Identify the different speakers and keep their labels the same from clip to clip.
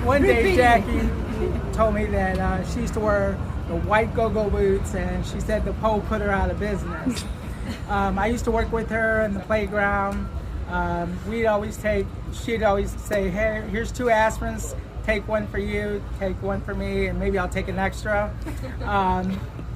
Speaker 1: One day Jackie told me that she used to wear the white go-go boots, and she said the pole put her out of business. I used to work with her in the playground. She'd always say, hey, here's 2 aspirins, take one for you, take one for me, and maybe I'll take an extra.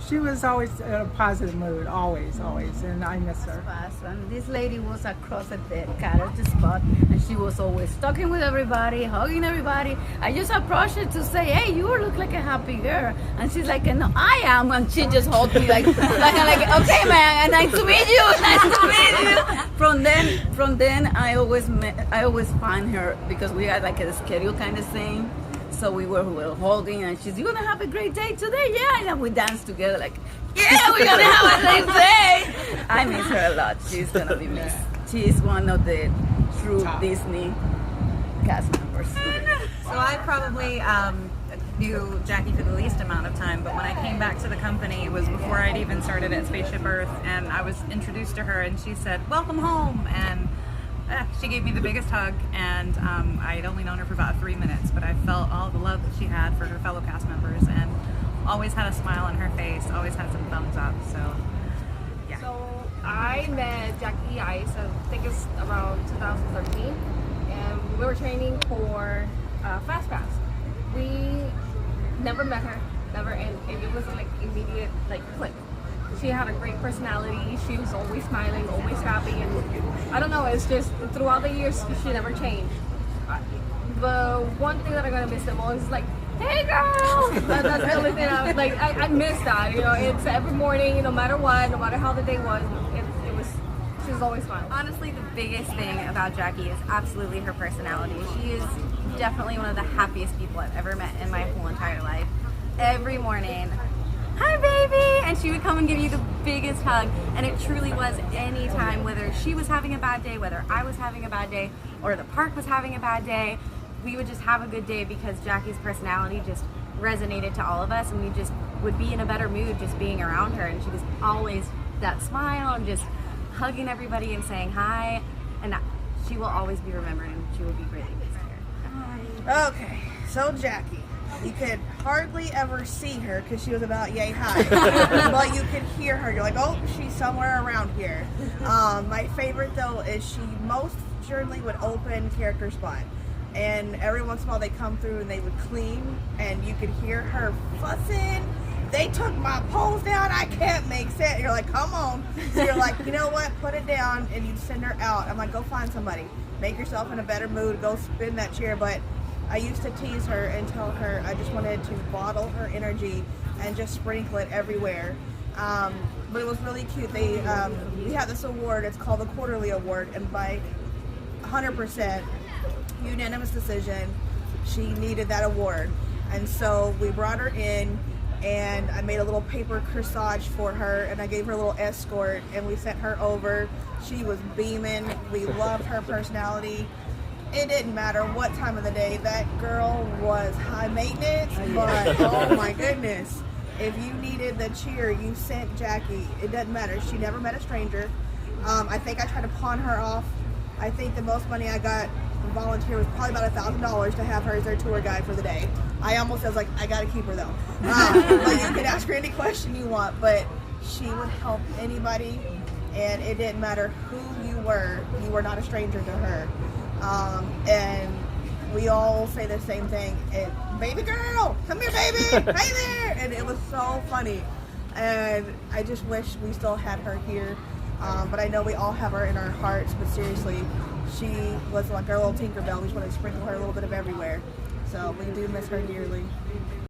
Speaker 1: She was always in a positive mood, always, and I miss her.
Speaker 2: And this lady was across at the character spot, and she was always talking with everybody, hugging everybody. I just approached her to say, hey, you look like a happy girl. And she's like, no, I am. And she just hugged me like okay, man, nice to meet you, nice to meet you. From then, I always find her, because we had like a schedule kind of thing. So we were holding, and she's, you're gonna have a great day today, yeah. And then we danced together, like, yeah, we're gonna have a great day. I miss her a lot. She's gonna be missed. She's one of the true Disney cast members.
Speaker 3: So I probably knew Jackie for the least amount of time, but when I came back to the company, it was before I'd even started at Spaceship Earth, and I was introduced to her, and she said, welcome home, and she gave me the biggest hug, and I had only known her for about 3 minutes, but I felt all the love that she had for her fellow cast members, and always had a smile on her face, always had some thumbs up, so yeah.
Speaker 4: So I met Jackie Ice, I think it's around 2013, and we were training for Fast Pass. We never met her, and it was like immediate like click. She had a great personality. She was always smiling, always happy, and I don't know, it's just throughout the years she never changed. The one thing that I'm gonna miss the most is like, hey girl! That's the only thing I miss that, you know. It's every morning, no matter what, no matter how the day was, she was always smiling.
Speaker 5: Honestly, the biggest thing about Jackie is absolutely her personality. She is definitely one of the happiest people I've ever met in my whole entire life. Every morning, hi baby, and she would come and give you the biggest hug, and it truly was any time, whether she was having a bad day, whether I was having a bad day, or the park was having a bad day, we would just have a good day because Jackie's personality just resonated to all of us, and we just would be in a better mood just being around her, and she was always that smile and just hugging everybody and saying hi, and she will always be remembered, and she will be greatly missed here.
Speaker 6: Okay, so Jackie. You could hardly ever see her because she was about yay high, but you could hear her. You're like, oh, she's somewhere around here. My favorite though is she most certainly would open character spot, and every once in a while they come through and they would clean, and you could hear her fussing. They took my poles down. I can't make sense. You're like, come on. So you're like, you know what? Put it down, and you'd send her out. I'm like, go find somebody. Make yourself in a better mood. Go spin that chair, but. I used to tease her and tell her I just wanted to bottle her energy and just sprinkle it everywhere. But it was really cute. We have this award, it's called the Quarterly Award, and by 100% unanimous decision, she needed that award. And so we brought her in, and I made a little paper corsage for her, and I gave her a little escort, and we sent her over. She was beaming. We loved her personality. It didn't matter what time of the day. That girl was high maintenance, but oh my goodness. If you needed the cheer, you sent Jackie. It doesn't matter. She never met a stranger. I think I tried to pawn her off. I think the most money I got from volunteer was probably about $1,000 to have her as their tour guide for the day. I almost was like, I gotta keep her though. But you could ask her any question you want, but she would help anybody, and it didn't matter who you were not a stranger to her. And we all say the same thing, baby girl, come here baby, hey there, and it was so funny, and I just wish we still had her here, but I know we all have her in our hearts, but seriously, she was like our little Tinkerbell. We just wanted to sprinkle her a little bit of everywhere, so we do miss her dearly.